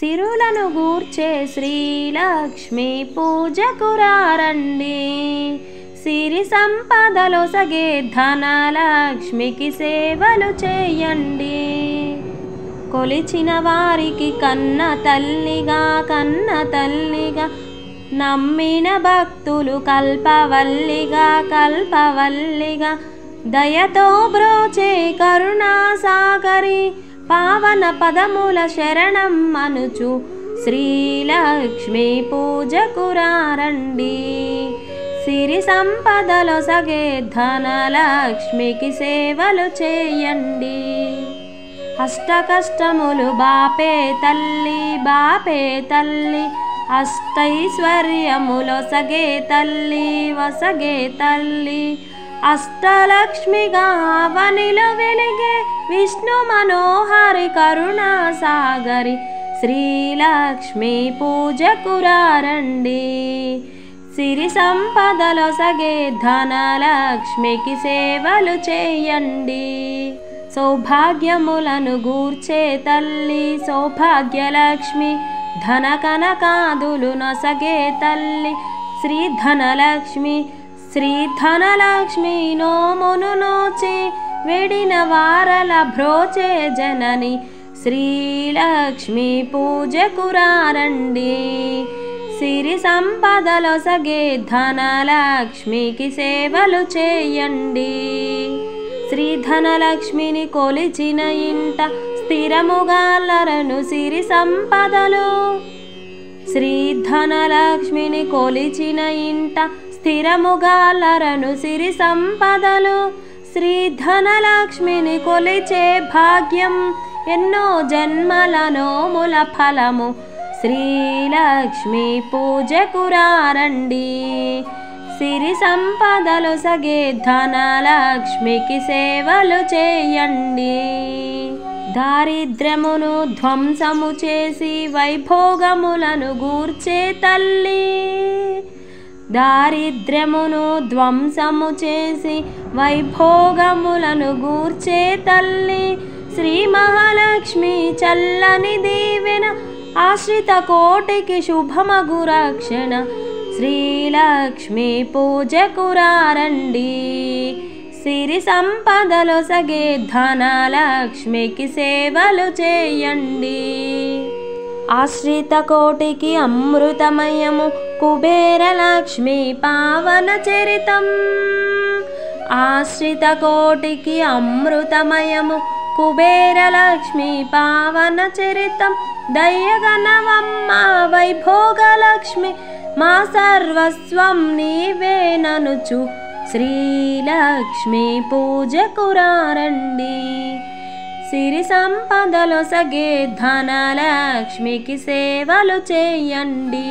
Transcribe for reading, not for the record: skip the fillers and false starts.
సిరులను గూర్చే శ్రీలక్ష్మి పూజకు రండి, సిరి సంపదలొసగే ధనలక్ష్మికి సేవలు చేయండి. కొలిచిన వారికి కన్న తల్లిగా నమ్మిన భక్తులు కల్పవల్లిగా దయతో బ్రోచే కరుణాసాగరి పావన పదముల శరణం అనుచు శ్రీలక్ష్మి పూజకు రండి, సిరి సంపదలొసగే ధనలక్ష్మికి సేవలు చేయండి. అష్ట కష్టములు బాపే తల్లి అష్టైశ్వర్యములొసగే తల్లి అష్టలక్ష్మిగా అవనిలో వెలిగే విష్ణు మనోహరి కరుణాసాగరి శ్రీలక్ష్మి పూజకు రండి, సిరి సంపదలొసగే ధనలక్ష్మికి సేవలు చేయండి. సౌభాగ్యములను గూర్చే తల్లి సౌభాగ్యలక్ష్మి ధన కనకాదులు నొసగే తల్లి శ్రీధనలక్ష్మి నోమును నోచి వెడిన వారల భ్రోచే జనని శ్రీలక్ష్మి పూజకు రండి, సిరి సంపదలొసగే ధనలక్ష్మికి సేవలు చేయండి. శ్రీధనలక్ష్మిని కొలిచిన ఇంట స్థిరముగాలరను సిరి సంపదలు, శ్రీధనలక్ష్మిని కొలిచిన ఇంట స్థిరముగాలరను సిరి సంపదలు. శ్రీధనలక్ష్మిని కొలిచే భాగ్యం ఎన్నో జన్మల నోముల ఫలము శ్రీలక్ష్మి పూజకు రండి, సిరి సంపదలొసగే ధనలక్ష్మికి సేవలు చేయండి. దారిద్ర్యమును ధ్వంసము చేసి వైభోగములను గూర్చే తల్లి, దారిద్ర్యమును ధ్వంసము చేసి వైభోగములను గూర్చే తల్లి శ్రీ మహాలక్ష్మి చల్లని దీవెన ఆశ్రిత కోటికి శుభమగు రక్షణ శ్రీలక్ష్మి పూజకు రండి, సిరి సంపదలొసగే ధనలక్ష్మికి సేవలు చేయండి. ఆశ్రిత కోటికి అమృతమయము కుబేరలక్ష్మి పావన చరితం, ఆశ్రిత కోటికి అమృతమయము కుబేరలక్ష్మి పావన చరితం. దయగనవమ్మ వైభోగలక్ష్మి మా సర్వస్వం నీవేననుచు శ్రీలక్ష్మి పూజకు రండి, సిరి సంపదలొసగే ధనలక్ష్మికి సేవలు చేయండి.